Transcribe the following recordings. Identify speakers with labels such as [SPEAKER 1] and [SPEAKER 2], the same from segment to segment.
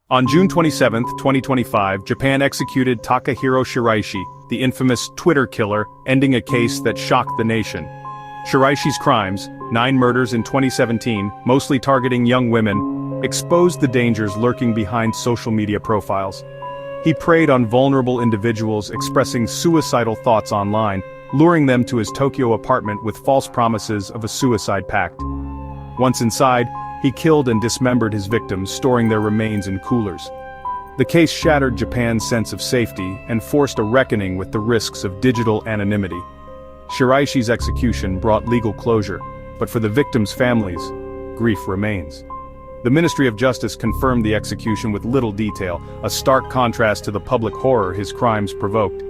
[SPEAKER 1] On June 27, 2025, Japan executed Takahiro Shiraishi, the infamous Twitter killer, ending a case that shocked the nation. Shiraishi's crimes, 9 murders in 2017, mostly targeting young women, exposed the dangers lurking behind social media profiles. He preyed on vulnerable individuals expressing suicidal thoughts online, luring them to his Tokyo apartment with false promises of a suicide pact. Once inside, he killed and dismembered his victims, storing their remains in coolers. The case shattered Japan's sense of safety and forced a reckoning with the risks of digital anonymity. Shiraishi's execution brought legal closure, but for the victims' families, grief remains. The Ministry of Justice confirmed the execution with little detail, a stark contrast to the public horror his crimes provoked.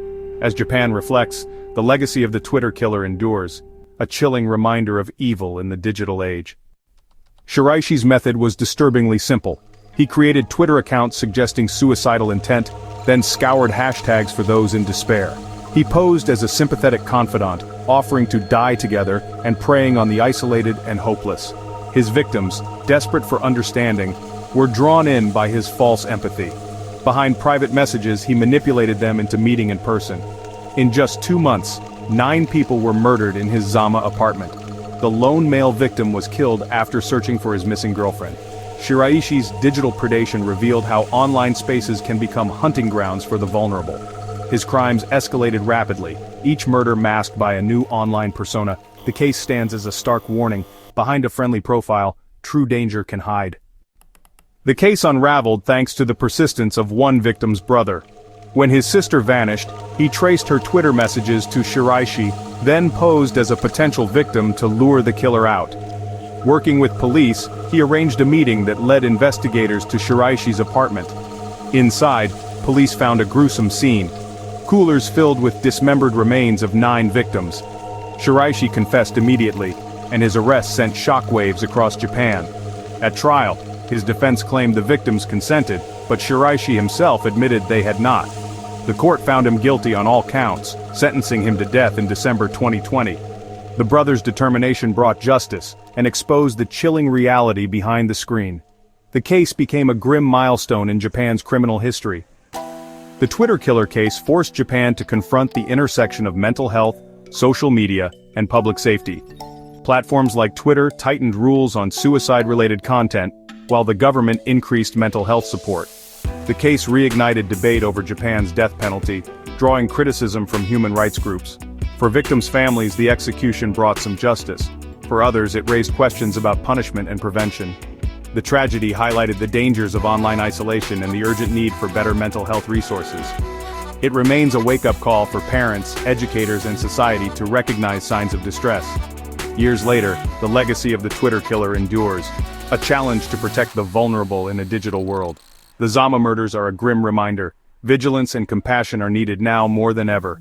[SPEAKER 1] As Japan reflects, the legacy of the Twitter killer endures, a chilling reminder of evil in the digital age. Shiraishi's method was disturbingly simple. He created Twitter accounts suggesting suicidal intent, then scoured hashtags for those in despair. He posed as a sympathetic confidant, offering to die together and preying on the isolated and hopeless. His victims, desperate for understanding, were drawn in by his false empathy. Behind private messages, he manipulated them into meeting in person. In just 2 months, 9 people were murdered in his Zama apartment. The lone male victim was killed after searching for his missing girlfriend. Shiraishi's digital predation revealed how online spaces can become hunting grounds for the vulnerable. His crimes escalated rapidly, each murder masked by a new online persona. The case stands as a stark warning: behind a friendly profile, true danger can hide. The case unraveled thanks to the persistence of one victim's brother. When his sister vanished, he traced her Twitter messages to Shiraishi, then posed as a potential victim to lure the killer out. Working with police, he arranged a meeting that led investigators to Shiraishi's apartment. Inside, police found a gruesome scene: coolers filled with dismembered remains of 9 victims. Shiraishi confessed immediately, and his arrest sent shockwaves across Japan. At trial, his defense claimed the victims consented, but Shiraishi himself admitted they had not. The court found him guilty on all counts, sentencing him to death in December 2020. The brothers' determination brought justice and exposed the chilling reality behind the screen. The case became a grim milestone in Japan's criminal history. The Twitter killer case forced Japan to confront the intersection of mental health, social media, and public safety. Platforms like Twitter tightened rules on suicide-related content, while the government increased mental health support. The case reignited debate over Japan's death penalty, drawing criticism from human rights groups. For victims' families, the execution brought some justice. For others, it raised questions about punishment and prevention. The tragedy highlighted the dangers of online isolation and the urgent need for better mental health resources. It remains a wake-up call for parents, educators, and society to recognize signs of distress. Years later, the legacy of the Twitter killer endures, a challenge to protect the vulnerable in a digital world. The Zama murders are a grim reminder: vigilance and compassion are needed now more than ever.